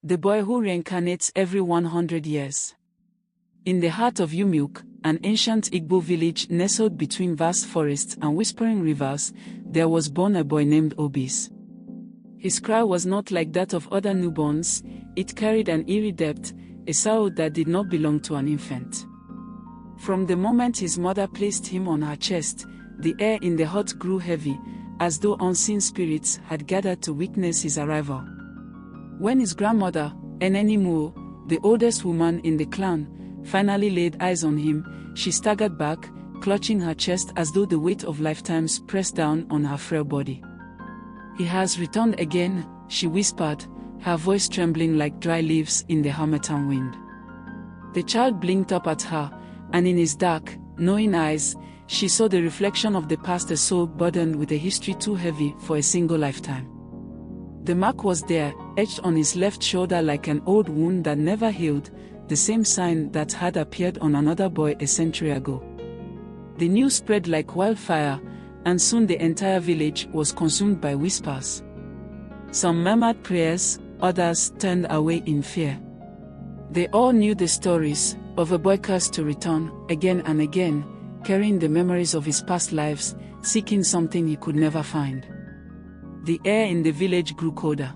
The boy who reincarnates every 100 years. In the heart of Umilk, an ancient Igbo village nestled between vast forests and whispering rivers, there was born a boy named Obis. His cry was not like that of other newborns, it carried an eerie depth, a sorrow that did not belong to an infant. From the moment his mother placed him on her chest, the air in the hut grew heavy, as though unseen spirits had gathered to witness his arrival. When his grandmother, Enenimuo, the oldest woman in the clan, finally laid eyes on him, she staggered back, clutching her chest as though the weight of lifetimes pressed down on her frail body. "He has returned again," she whispered, her voice trembling like dry leaves in the harmattan wind. The child blinked up at her, and in his dark, knowing eyes, she saw the reflection of the past, a soul burdened with a history too heavy for a single lifetime. The mark was there, etched on his left shoulder like an old wound that never healed, the same sign that had appeared on another boy a century ago. The news spread like wildfire, and soon the entire village was consumed by whispers. Some murmured prayers, others turned away in fear. They all knew the stories of a boy cursed to return, again and again, carrying the memories of his past lives, seeking something he could never find. The air in the village grew colder.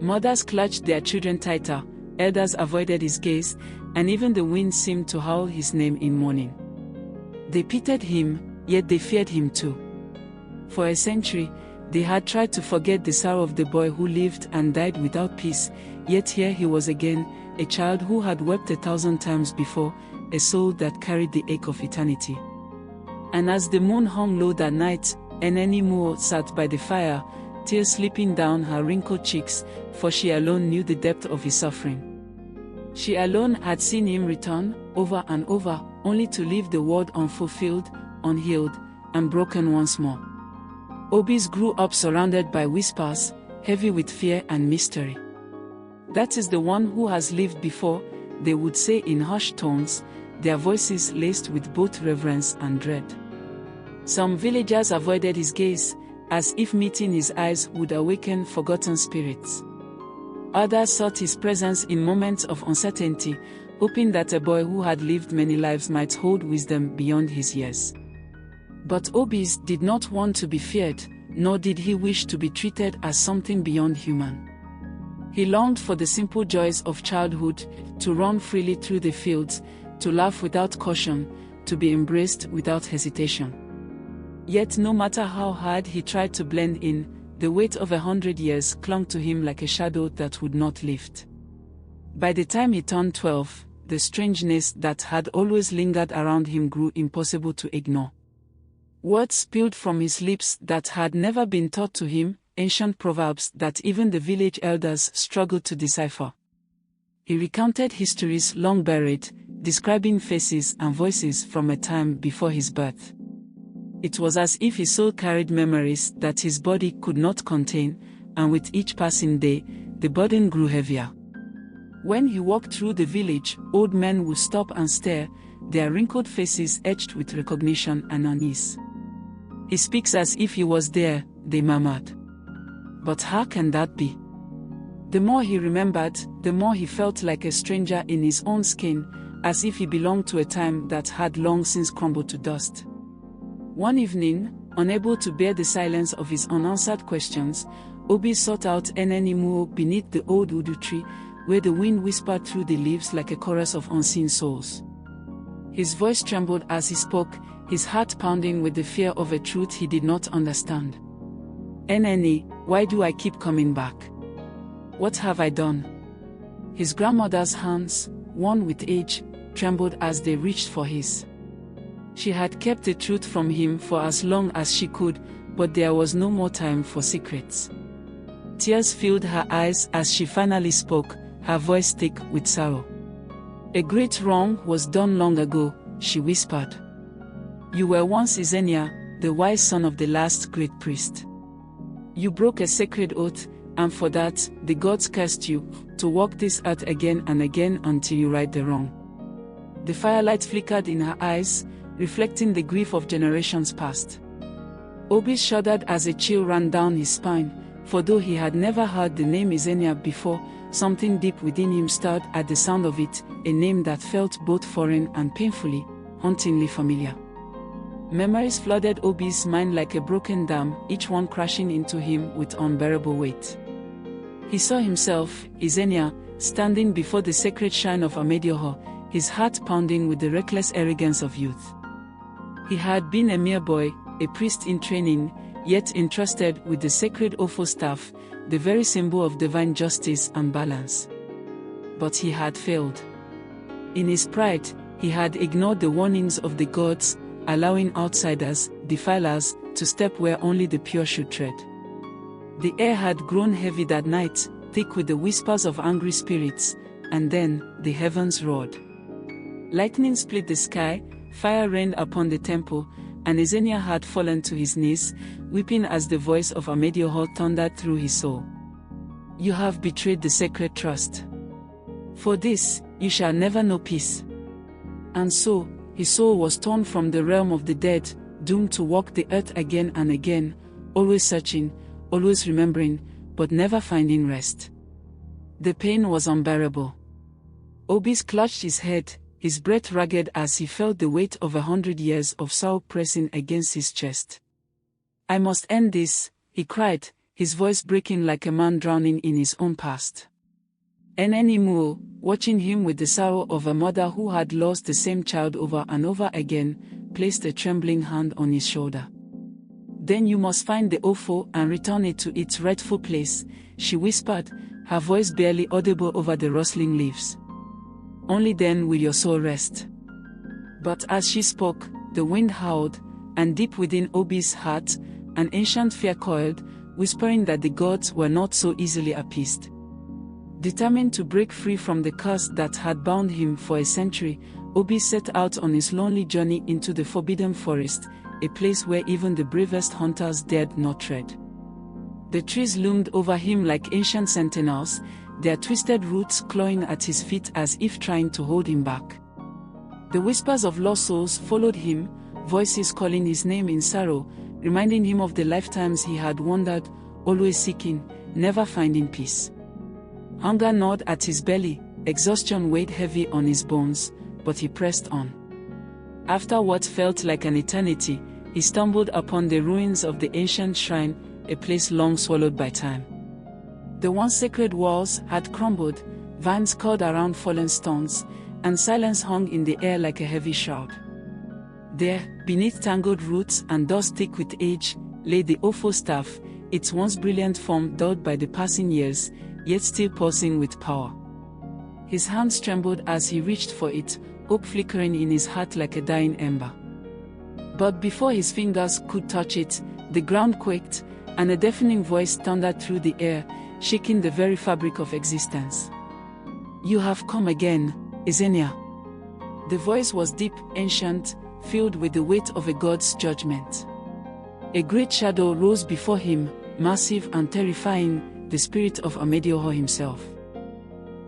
Mothers clutched their children tighter, elders avoided his gaze, and even the wind seemed to howl his name in mourning. They pitied him, yet they feared him too. For a century, they had tried to forget the sorrow of the boy who lived and died without peace, yet here he was again, a child who had wept 1,000 times before, a soul that carried the ache of eternity. And as the moon hung low that night, Enenimuo sat by the fire, tears slipping down her wrinkled cheeks, for she alone knew the depth of his suffering. She alone had seen him return, over and over, only to leave the world unfulfilled, unhealed, and broken once more. Obis grew up surrounded by whispers, heavy with fear and mystery. "That is the one who has lived before," they would say in hushed tones, their voices laced with both reverence and dread. Some villagers avoided his gaze, as if meeting his eyes would awaken forgotten spirits. Others sought his presence in moments of uncertainty, hoping that a boy who had lived many lives might hold wisdom beyond his years. But Obis did not want to be feared, nor did he wish to be treated as something beyond human. He longed for the simple joys of childhood, to run freely through the fields, to laugh without caution, to be embraced without hesitation. Yet no matter how hard he tried to blend in, the weight of 100 years clung to him like a shadow that would not lift. By the time he turned 12, the strangeness that had always lingered around him grew impossible to ignore. Words spilled from his lips that had never been taught to him, ancient proverbs that even the village elders struggled to decipher. He recounted histories long buried, describing faces and voices from a time before his birth. It was as if his soul carried memories that his body could not contain, and with each passing day, the burden grew heavier. When he walked through the village, old men would stop and stare, their wrinkled faces etched with recognition and unease. "He speaks as if he was there," they murmured. But how can that be? The more he remembered, the more he felt like a stranger in his own skin, as if he belonged to a time that had long since crumbled to dust. One evening, unable to bear the silence of his unanswered questions, Obi sought out Enenimuo beneath the old udu tree, where the wind whispered through the leaves like a chorus of unseen souls. His voice trembled as he spoke, his heart pounding with the fear of a truth he did not understand. "Eneni, why do I keep coming back? What have I done?" His grandmother's hands, worn with age, trembled as they reached for his. She had kept the truth from him for as long as she could, but there was no more time for secrets. Tears filled her eyes as she finally spoke, her voice thick with sorrow. "A great wrong was done long ago," she whispered. "You were once Izenia, the wise son of the last great priest. You broke a sacred oath, and for that, the gods cursed you, to walk this earth again and again until you right the wrong." The firelight flickered in her eyes, reflecting the grief of generations past. Obi shuddered as a chill ran down his spine, for though he had never heard the name Izenia before, something deep within him stirred at the sound of it, a name that felt both foreign and painfully, hauntingly familiar. Memories flooded Obi's mind like a broken dam, each one crashing into him with unbearable weight. He saw himself, Izenia, standing before the sacred shrine of Amadioha, his heart pounding with the reckless arrogance of youth. He had been a mere boy, a priest in training, yet entrusted with the sacred Ofo staff, the very symbol of divine justice and balance. But he had failed. In his pride, he had ignored the warnings of the gods, allowing outsiders, defilers, to step where only the pure should tread. The air had grown heavy that night, thick with the whispers of angry spirits, and then the heavens roared. Lightning split the sky, fire rained upon the temple, and Izenia had fallen to his knees, weeping as the voice of Amadioha thundered through his soul. You have betrayed the sacred trust. For this, you shall never know peace. And so, his soul was torn from the realm of the dead, doomed to walk the earth again and again, always searching, always remembering, but never finding rest. The pain was unbearable. Obis clutched his head, his breath ragged as he felt the weight of 100 years of sorrow pressing against his chest. I must end this, he cried, his voice breaking like a man drowning in his own past. Enenimu, watching him with the sorrow of a mother who had lost the same child over and over again, placed a trembling hand on his shoulder. Then you must find the Ofo and return it to its rightful place, she whispered, her voice barely audible over the rustling leaves. Only then will your soul rest. But as she spoke, the wind howled, and deep within Obi's heart, an ancient fear coiled, whispering that the gods were not so easily appeased. Determined to break free from the curse that had bound him for a century, Obi set out on his lonely journey into the forbidden forest, a place where even the bravest hunters dared not tread. The trees loomed over him like ancient sentinels, their twisted roots clawing at his feet as if trying to hold him back. The whispers of lost souls followed him, voices calling his name in sorrow, reminding him of the lifetimes he had wandered, always seeking, never finding peace. Hunger gnawed at his belly, exhaustion weighed heavy on his bones, but he pressed on. After what felt like an eternity, he stumbled upon the ruins of the ancient shrine, a place long swallowed by time. The once sacred walls had crumbled, vines curled around fallen stones, and silence hung in the air like a heavy shroud. There, beneath tangled roots and dust thick with age, lay the Ofo staff, its once brilliant form dulled by the passing years, yet still pulsing with power. His hands trembled as he reached for it, hope flickering in his heart like a dying ember. But before his fingers could touch it, the ground quaked, and a deafening voice thundered through the air, shaking the very fabric of existence. You have come again, Izenia. The voice was deep, ancient, filled with the weight of a god's judgment. A great shadow rose before him, massive and terrifying, the spirit of Amadioha himself.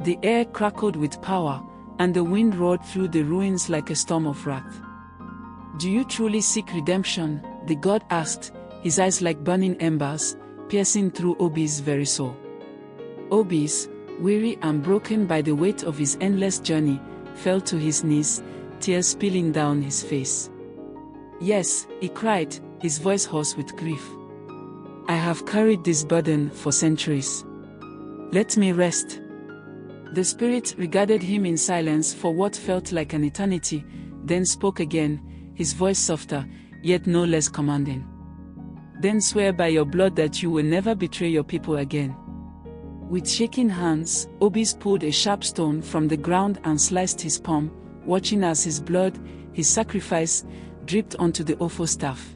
The air crackled with power, and the wind roared through the ruins like a storm of wrath. Do you truly seek redemption? The god asked, his eyes like burning embers, piercing through Obi's very soul. Obis, weary and broken by the weight of his endless journey, fell to his knees, tears spilling down his face. Yes, he cried, his voice hoarse with grief. I have carried this burden for centuries. Let me rest. The spirit regarded him in silence for what felt like an eternity, then spoke again, his voice softer, yet no less commanding. Then swear by your blood that you will never betray your people again. With shaking hands, Obis pulled a sharp stone from the ground and sliced his palm, watching as his blood, his sacrifice, dripped onto the Ofo staff.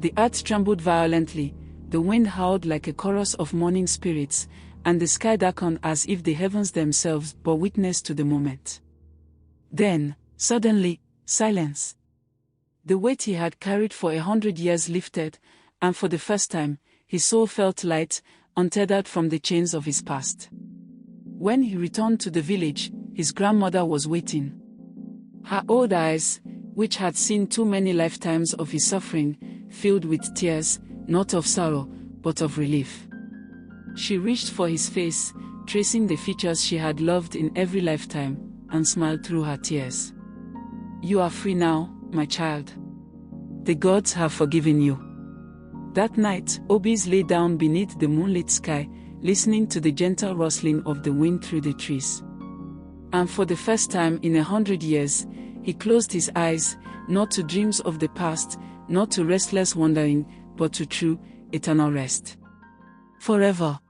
The earth trembled violently, the wind howled like a chorus of mourning spirits, and the sky darkened as if the heavens themselves bore witness to the moment. Then, suddenly, silence. The weight he had carried for 100 years lifted, and for the first time, his soul felt light, untethered from the chains of his past. When he returned to the village, his grandmother was waiting. Her old eyes, which had seen too many lifetimes of his suffering, filled with tears, not of sorrow, but of relief. She reached for his face, tracing the features she had loved in every lifetime, and smiled through her tears. "You are free now, my child. The gods have forgiven you." That night, Obis lay down beneath the moonlit sky, listening to the gentle rustling of the wind through the trees. And for the first time in 100 years, he closed his eyes, not to dreams of the past, not to restless wandering, but to true, eternal rest. Forever.